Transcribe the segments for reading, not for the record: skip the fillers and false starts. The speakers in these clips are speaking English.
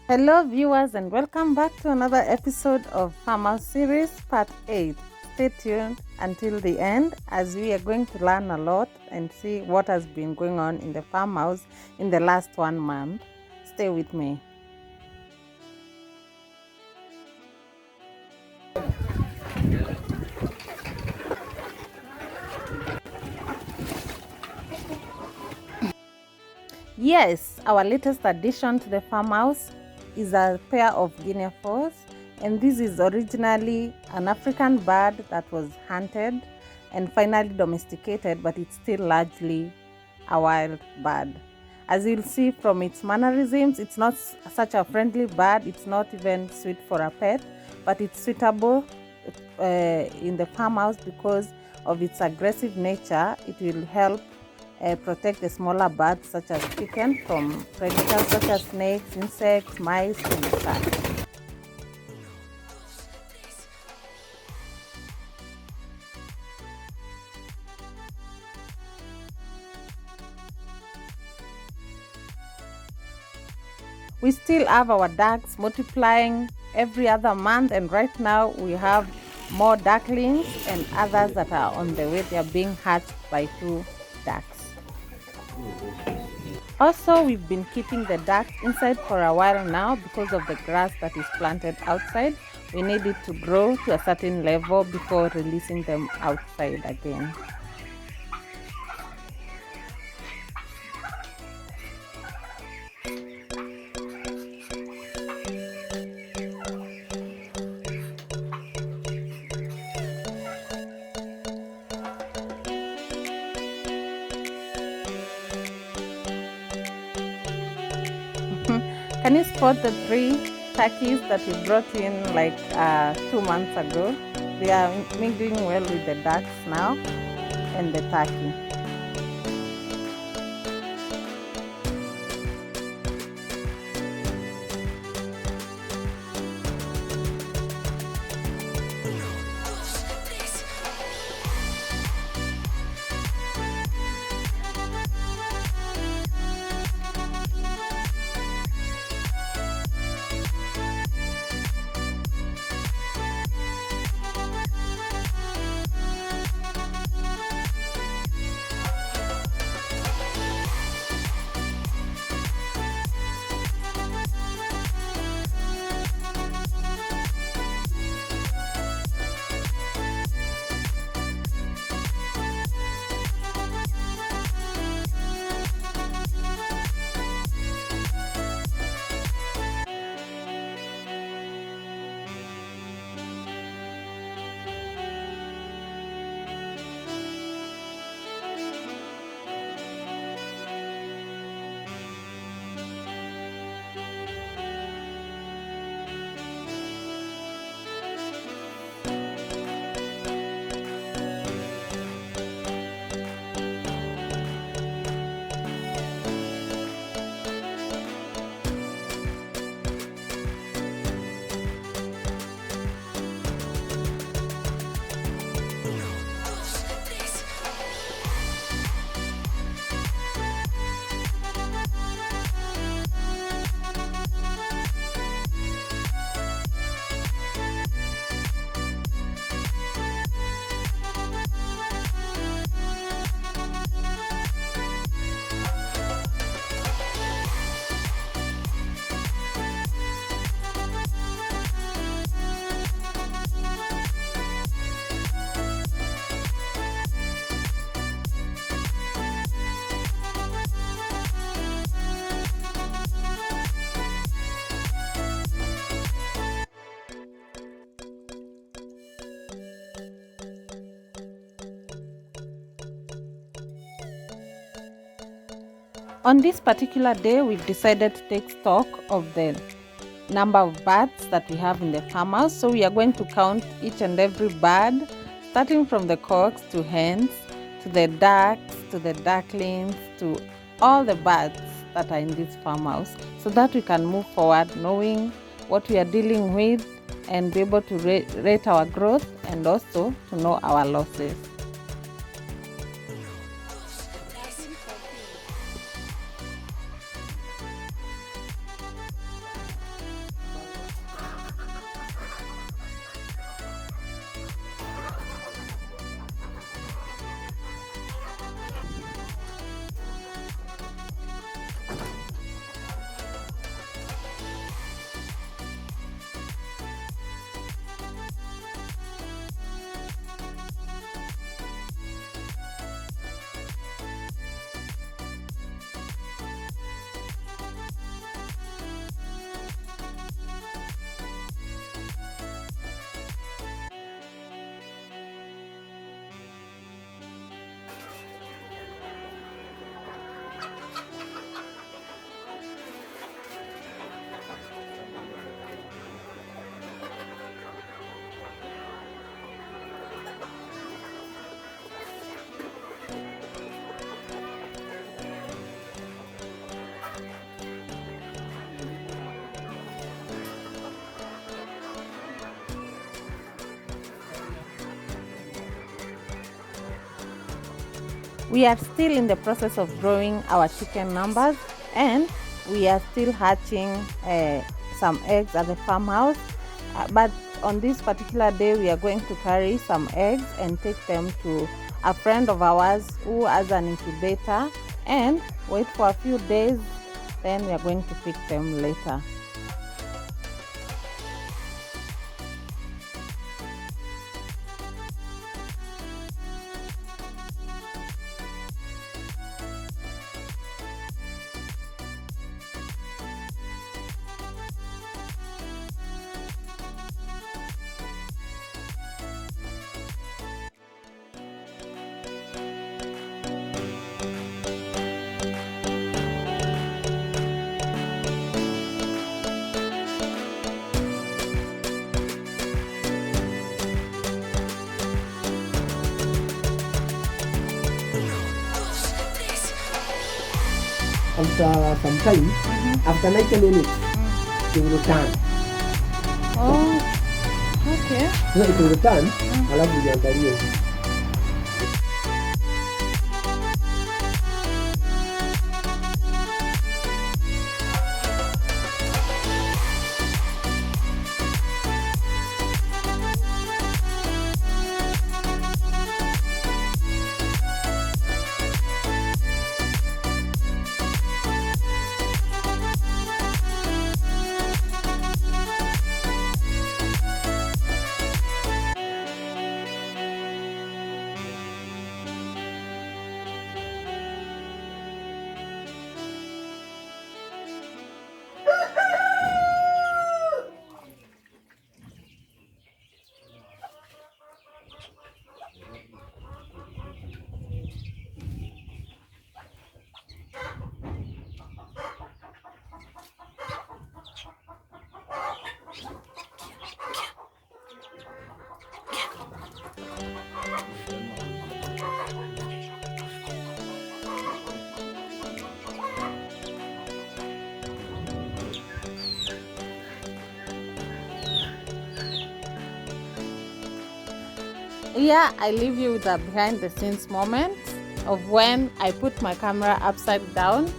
Hello viewers, and welcome back to another episode of Farmhouse series part 8. Stay tuned until the end as we are going to learn a lot and see what has been going on in the farmhouse in the last 1 month. Stay with me. Yes, our latest addition to the farmhouse is a pair of guinea fowls, and this is originally an African bird that was hunted and finally domesticated, but it's still largely a wild bird. As you'll see from its mannerisms, it's not such a friendly bird. It's not even sweet for a pet, but it's suitable in the farmhouse because of its aggressive nature. It will help protect the smaller birds such as chicken from predators such as snakes, insects, mice, and such. We still have our ducks multiplying every other month, and right now we have more ducklings and others that are on the way. They are being hatched by 2 ducks. Also, we've been keeping the ducks inside for a while now because of the grass that is planted outside. We need it to grow to a certain level before releasing them outside again. Can you spot the 3 turkeys that we brought in like 2 months ago? They are mingling well with the ducks now and the turkey. On this particular day, we've decided to take stock of the number of birds that we have in the farmhouse. So we are going to count each and every bird, starting from the cocks to hens, to the ducks, to the ducklings, to all the birds that are in this farmhouse, so that we can move forward knowing what we are dealing with and be able to rate our growth and also to know our losses. We are still in the process of growing our chicken numbers, and we are still hatching some eggs at the farmhouse. But on this particular day, we are going to carry some eggs and take them to a friend of ours who has an incubator and wait for a few days. Then we are going to pick them later. After some time, after 90 minutes, it will turn. Oh, okay. So it will turn, alafu uangalie. Here I leave you with a behind the scenes moment of when I put my camera upside down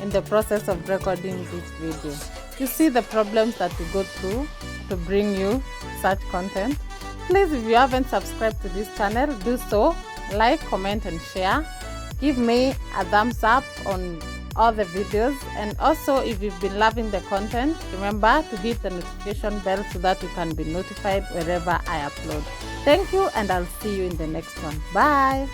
in the process of recording this video. You see the problems that we go through to bring you such content. Please, if you haven't subscribed to this channel, do so. Like, comment and share. Give me a thumbs up on all the videos, and also if you've been loving the content, remember to hit the notification bell so that you can be notified wherever I upload. Thank you, and I'll see you in the next one. Bye.